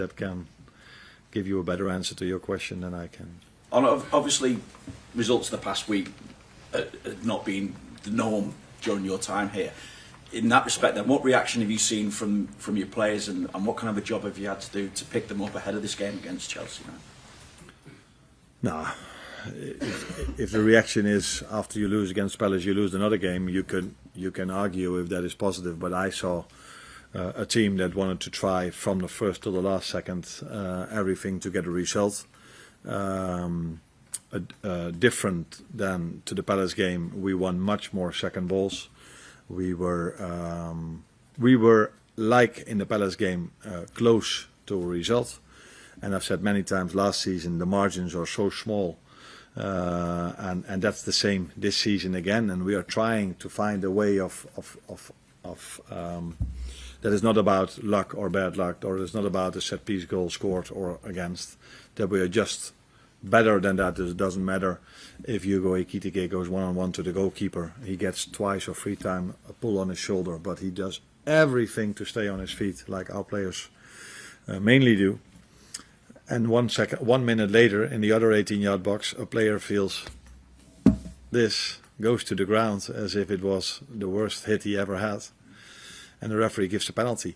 that can give you a better answer to your question than I can. Obviously, results of the past week not being the norm during your time here. In that respect, then, what reaction have you seen from your players, and what kind of a job have you had to do to pick them up ahead of this game against Chelsea? No, if the reaction is after you lose against Palace, you lose another game, you can argue if that is positive. But I saw a team that wanted to try from the first to the last second everything to get a result. Different than to the Palace game, we won much more second balls. We were like in the Palace game close to a result. And I've said many times last season the margins are so small, and that's the same this season again. And we are trying to find a way of that is not about luck or bad luck, or it's not about a set piece goal scored or against. That we are just better than that. It doesn't matter if Hugo Ekitike goes 1-on-1 to the goalkeeper. He gets twice or three times a pull on his shoulder, but he does everything to stay on his feet, like our players mainly do. And 1 minute later, in the other 18-yard box, a player feels this, goes to the ground as if it was the worst hit he ever had. And the referee gives a penalty.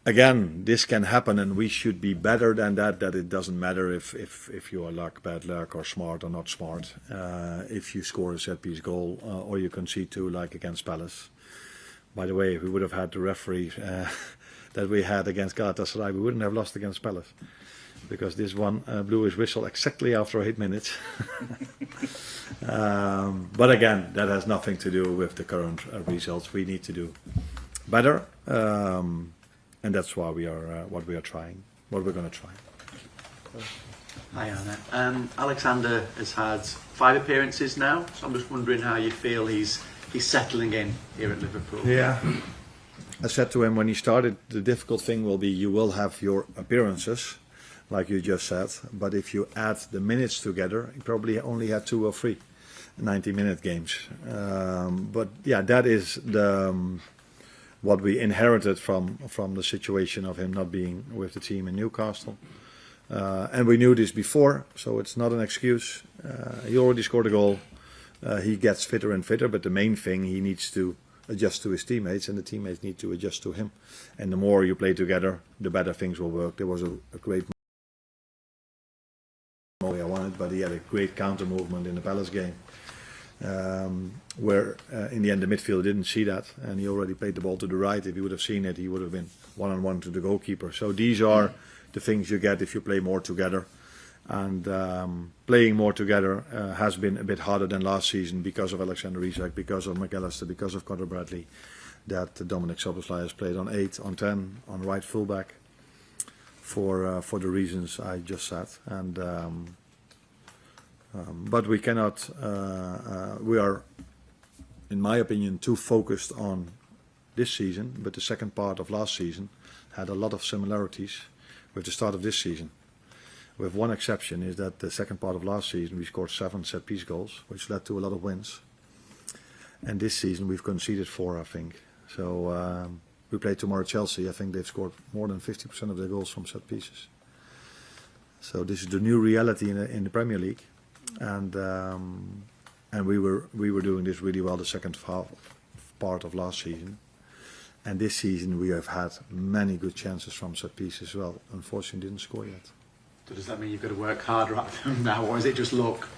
Again, this can happen, and we should be better than that. That it doesn't matter if you are luck, bad luck, or smart or not smart. If you score a set-piece goal or you concede two, like against Palace. By the way, if we would have had the referee that we had against Galatasaray, we wouldn't have lost against Palace. Because this one blew his whistle exactly after 8 minutes. But again, that has nothing to do with the current results. We need to do better, and that's why we are what we are trying, what we're going to try. Hi Arne. Alexander has had 5 appearances now, so I'm just wondering how you feel he's settling in here at Liverpool. Yeah. I said to him when he started, the difficult thing will be you will have your appearances, like you just said, but if you add the minutes together, you probably only had 2 or 3 90-minute games. But yeah, that is what we inherited from the situation of him not being with the team in Newcastle. And we knew this before, so it's not an excuse. He already scored a goal. He gets fitter and fitter, but the main thing, he needs to adjust to his teammates, and the teammates need to adjust to him. And the more you play together, the better things will work. There was a great I wanted, but he had a great counter movement in the Palace game, where in the end the midfielder didn't see that, and he already played the ball to the right. If he would have seen it, he would have been 1-on-1 to the goalkeeper. So these are the things you get if you play more together. And playing more together has been a bit harder than last season because of Alexander Isak, because of McAllister, because of Conor Bradley, that Dominic Szoboszlai has played on 8, on 10, on right fullback for the reasons I just said. And but we cannot, we are, in my opinion, too focused on this season, but the second part of last season had a lot of similarities with the start of this season. With one exception, is that the second part of last season we scored 7 set-piece goals, which led to a lot of wins. And this season we've conceded 4, I think. So we play tomorrow Chelsea. I think they've scored more than 50% of their goals from set pieces. So this is the new reality in the Premier League, and we were doing this really well the second part of last season. And this season we have had many good chances from set pieces as well. Unfortunately, didn't score yet. So does that mean you've got to work harder at them now, or is it just luck?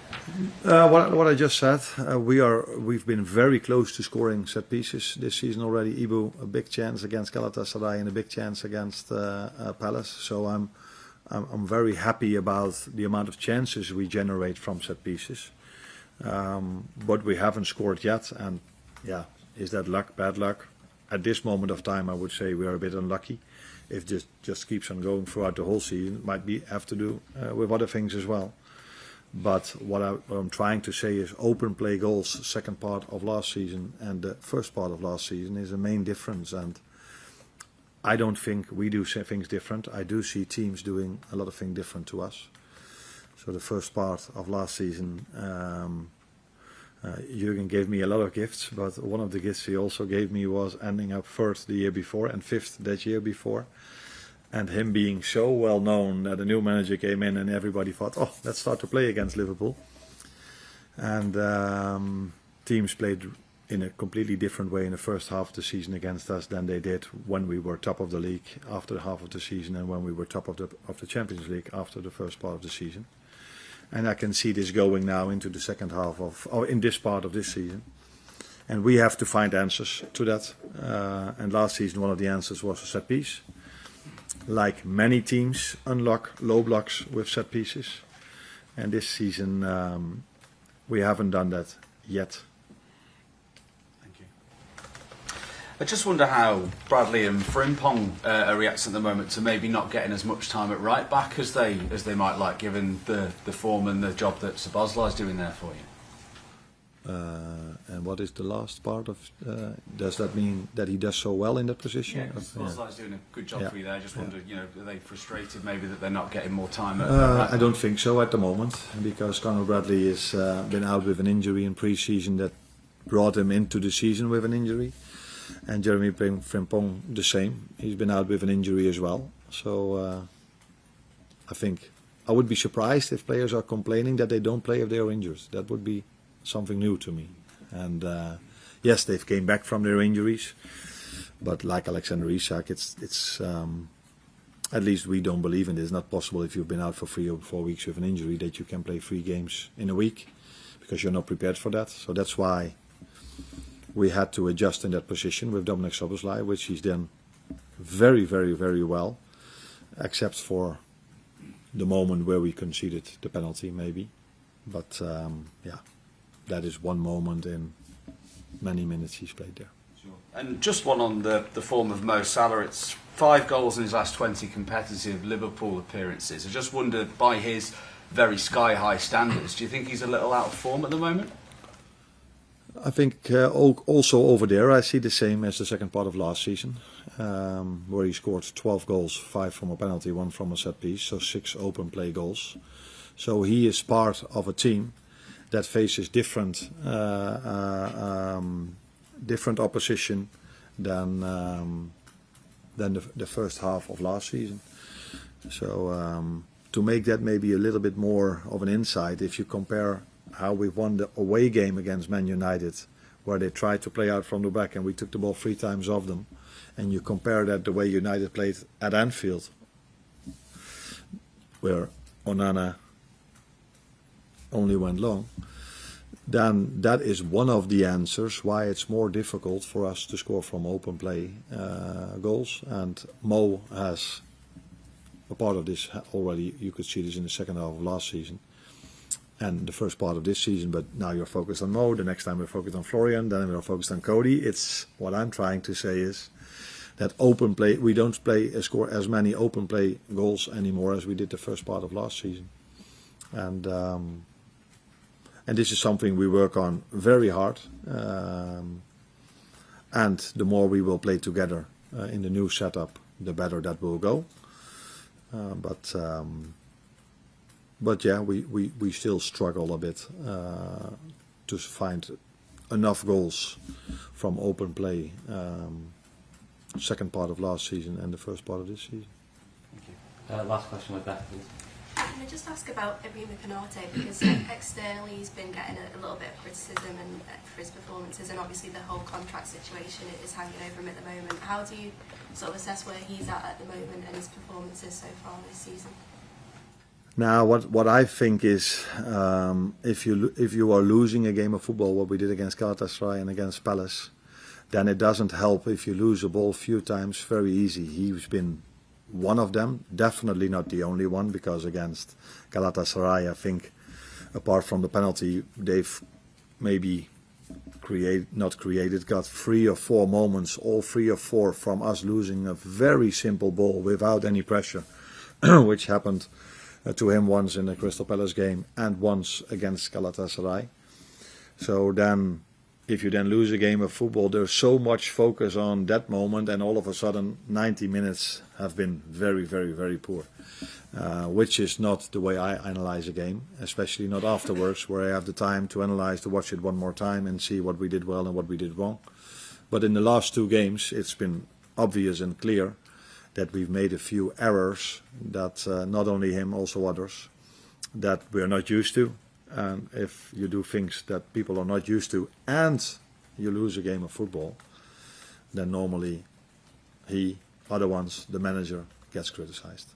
What I just said, we've been very close to scoring set pieces this season already. Ibu, a big chance against Galatasaray and a big chance against Palace. So I'm very happy about the amount of chances we generate from set pieces. But we haven't scored yet, and yeah, is that luck, bad luck? At this moment of time, I would say we are a bit unlucky. If this just keeps on going throughout the whole season, it might have to do with other things as well. But what I'm trying to say is open play goals, second part of last season and the first part of last season is a main difference. And I don't think we do things different. I do see teams doing a lot of things different to us. So the first part of last season, Jürgen gave me a lot of gifts, but one of the gifts he also gave me was ending up 3rd the year before and 5th that year before. and him being so well known that a new manager came in and everybody thought, oh, let's start to play against Liverpool. And teams played in a completely different way in the first half of the season against us than they did when we were top of the league after the half of the season, and when we were top of the Champions League after the first part of the season. And I can see this going now into the second half in this part of this season. And we have to find answers to that. And last season one of the answers was a set piece. Like many teams, unlock low blocks with set pieces. And this season we haven't done that yet. I just wonder how Bradley and Frimpong are reacting at the moment to maybe not getting as much time at right back as they might like, given the form and the job that Szoboszlai is doing there for you. And what is the last part of? Does that mean that he does so well in that position? Yeah, Szoboszlai is doing a good job for you there. I just wonder, are they frustrated maybe that they're not getting more time at right back? I don't think so at the moment, because Conor Bradley has been out with an injury in pre-season that brought him into the season with an injury. And Jeremy Frimpong the same. He's been out with an injury as well. So I think I would be surprised if players are complaining that they don't play if they are injured. That would be something new to me. And yes, they've came back from their injuries, but like Alexander Isak, it's at least we don't believe in it. It's not possible if you've been out for 3 or 4 weeks with an injury that you can play 3 games in a week, because you're not prepared for that. So that's why we had to adjust in that position with Dominic Szoboszlai, which he's done very, very, very well, except for the moment where we conceded the penalty, maybe. But yeah, that is one moment in many minutes he's played there. Sure. And just one on the form of Mo Salah. It's 5 goals in his last 20 competitive Liverpool appearances. I just wonder, by his very sky-high standards, do you think he's a little out of form at the moment? I think also over there I see the same as the second part of last season, where he scored 12 goals, 5 from a penalty, 1 from a set piece, so 6 open play goals. So he is part of a team that faces different opposition than the first half of last season. So to make that maybe a little bit more of an insight, if you compare how we won the away game against Man United, where they tried to play out from the back and we took the ball 3 times off them, and you compare that the way United played at Anfield, where Onana only went long, then that is one of the answers why it's more difficult for us to score from open play goals. And Mo has a part of this already. You could see this in the second half of last season and the first part of this season, but now you're focused on Mo, the next time we're focused on Florian, then we're focused on Cody. It's what I'm trying to say is that open play, we don't score as many open play goals anymore as we did the first part of last season. And this is something we work on very hard, and the more we will play together in the new setup, the better that will go. But yeah, we still struggle a bit to find enough goals from open play, second part of last season and the first part of this season. Thank you. Last question with Beth, please. Can I just ask about Ibrahima Konate, because externally he's been getting a little bit of criticism and for his performances, and obviously the whole contract situation is hanging over him at the moment. How do you sort of assess where he's at the moment and his performances so far this season? Now, what I think is, if you are losing a game of football, what we did against Galatasaray and against Palace, then it doesn't help if you lose a ball a few times very easy. He's been one of them, definitely not the only one, because against Galatasaray, I think, apart from the penalty, they've maybe got 3 or 4 moments, all 3 or 4 from us losing a very simple ball without any pressure, which happened to him once in the Crystal Palace game and once against Galatasaray. So then, if you then lose a game of football, there's so much focus on that moment, and all of a sudden 90 minutes have been very, very, very poor, which is not the way I analyze a game, especially not afterwards, where I have the time to analyze, to watch it one more time and see what we did well and what we did wrong. But in the last 2 games, it's been obvious and clear that we've made a few errors that not only him, also others, that we're not used to. And if you do things that people are not used to and you lose a game of football, then normally he, other ones, the manager, gets criticized.